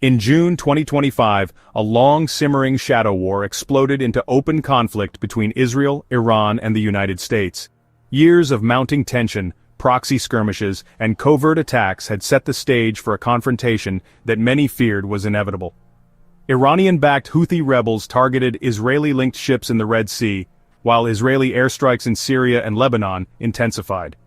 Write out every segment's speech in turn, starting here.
In June 2025, a long simmering shadow war exploded into open conflict between Israel, Iran, and the United States. Years of mounting tension, proxy skirmishes, and covert attacks had set the stage for a confrontation that many feared was inevitable. Iranian-backed Houthi rebels targeted Israeli-linked ships in the Red Sea, while Israeli airstrikes in Syria and Lebanon intensified.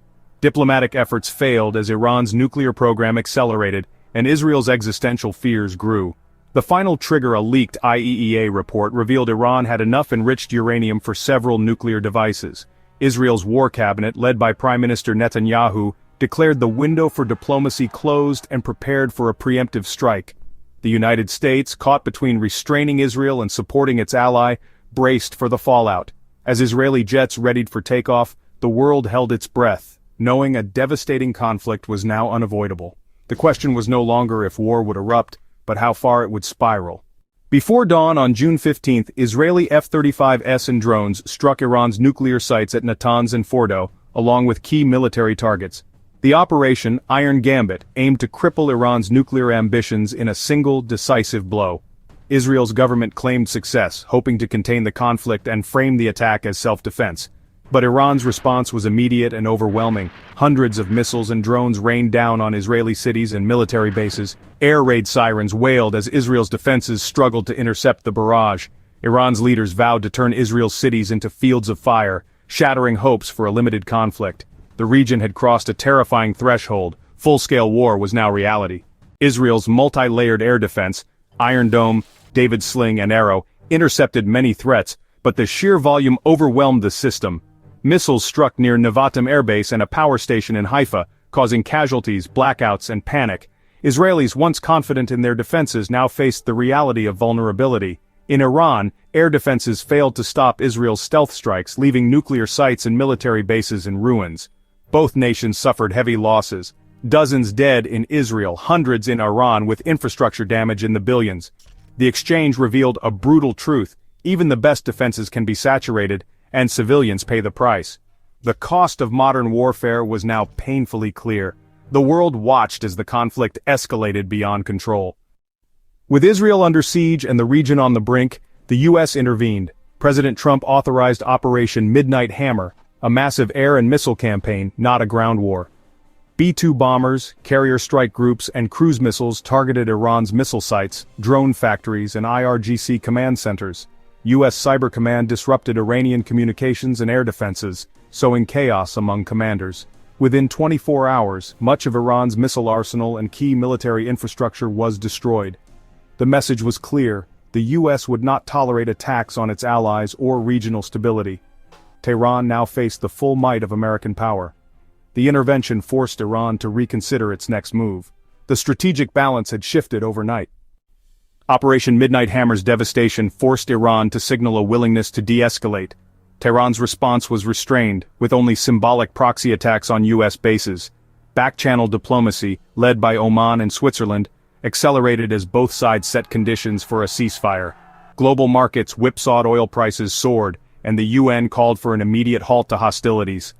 Diplomatic efforts failed as Iran's nuclear program accelerated, and Israel's existential fears grew. The final trigger, a leaked IAEA report, revealed Iran had enough enriched uranium for several nuclear devices. Israel's war cabinet, led by Prime Minister Netanyahu, declared the window for diplomacy closed and prepared for a preemptive strike. The United States, caught between restraining Israel and supporting its ally, braced for the fallout. As Israeli jets readied for takeoff, the world held its breath, knowing a devastating conflict was now unavoidable. The question was no longer if war would erupt, but how far it would spiral. Before dawn on June 15, Israeli F-35s and drones struck Iran's nuclear sites at Natanz and Fordo, along with key military targets. The Operation Iron Gambit aimed to cripple Iran's nuclear ambitions in a single, decisive blow. Israel's government claimed success, hoping to contain the conflict and frame the attack as self-defense. But Iran's response was immediate and overwhelming. Hundreds of missiles and drones rained down on Israeli cities and military bases. Air raid sirens wailed as Israel's defenses struggled to intercept the barrage. Iran's leaders vowed to turn Israel's cities into fields of fire, shattering hopes for a limited conflict. The region had crossed a terrifying threshold. Full-scale war was now reality. Israel's multi-layered air defense, Iron Dome, David's Sling and Arrow, intercepted many threats, but the sheer volume overwhelmed the system. Missiles struck near Nevatim Air Base and a power station in Haifa, causing casualties, blackouts, and panic. Israelis once confident in their defenses now faced the reality of vulnerability. In Iran, air defenses failed to stop Israel's stealth strikes, leaving nuclear sites and military bases in ruins. Both nations suffered heavy losses. Dozens dead in Israel, hundreds in Iran, with infrastructure damage in the billions. The exchange revealed a brutal truth: even the best defenses can be saturated, and civilians pay the price. The cost of modern warfare was now painfully clear. The world watched as the conflict escalated beyond control. With Israel under siege and the region on the brink, the U.S. intervened. President Trump authorized Operation Midnight Hammer, a massive air and missile campaign, not a ground war. B-2 bombers, carrier strike groups, and cruise missiles targeted Iran's missile sites, drone factories, and IRGC command centers. U.S. Cyber Command disrupted Iranian communications and air defenses, sowing chaos among commanders. Within 24 hours, much of Iran's missile arsenal and key military infrastructure was destroyed. The message was clear: the U.S. would not tolerate attacks on its allies or regional stability. Tehran now faced the full might of American power. The intervention forced Iran to reconsider its next move. The strategic balance had shifted overnight. Operation Midnight Hammer's devastation forced Iran to signal a willingness to de-escalate. Tehran's response was restrained, with only symbolic proxy attacks on U.S. bases. Back-channel diplomacy, led by Oman and Switzerland, accelerated as both sides set conditions for a ceasefire. Global markets whipsawed, oil prices soared, and the UN called for an immediate halt to hostilities.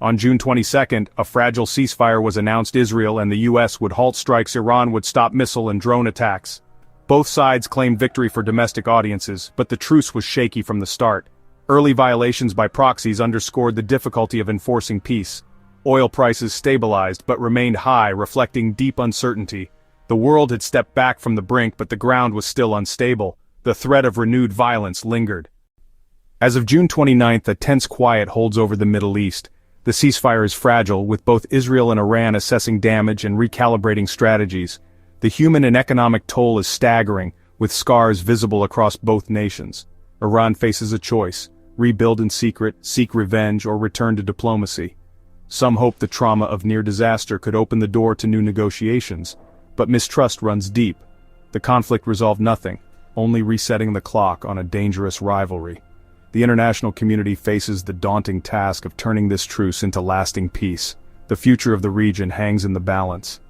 On June 22, a fragile ceasefire was announced. Israel and the U.S. would halt strikes. Iran would stop missile and drone attacks. Both sides claimed victory for domestic audiences, but the truce was shaky from the start. Early violations by proxies underscored the difficulty of enforcing peace. Oil prices stabilized but remained high, reflecting deep uncertainty. The world had stepped back from the brink, but the ground was still unstable. The threat of renewed violence lingered. As of June 29, a tense quiet holds over the Middle East. The ceasefire is fragile, with both Israel and Iran assessing damage and recalibrating strategies. The human and economic toll is staggering, with scars visible across both nations. Iran faces a choice: rebuild in secret, seek revenge, or return to diplomacy. Some hope the trauma of near disaster could open the door to new negotiations, but mistrust runs deep. The conflict resolved nothing, only resetting the clock on a dangerous rivalry. The international community faces the daunting task of turning this truce into lasting peace. The future of the region hangs in the balance.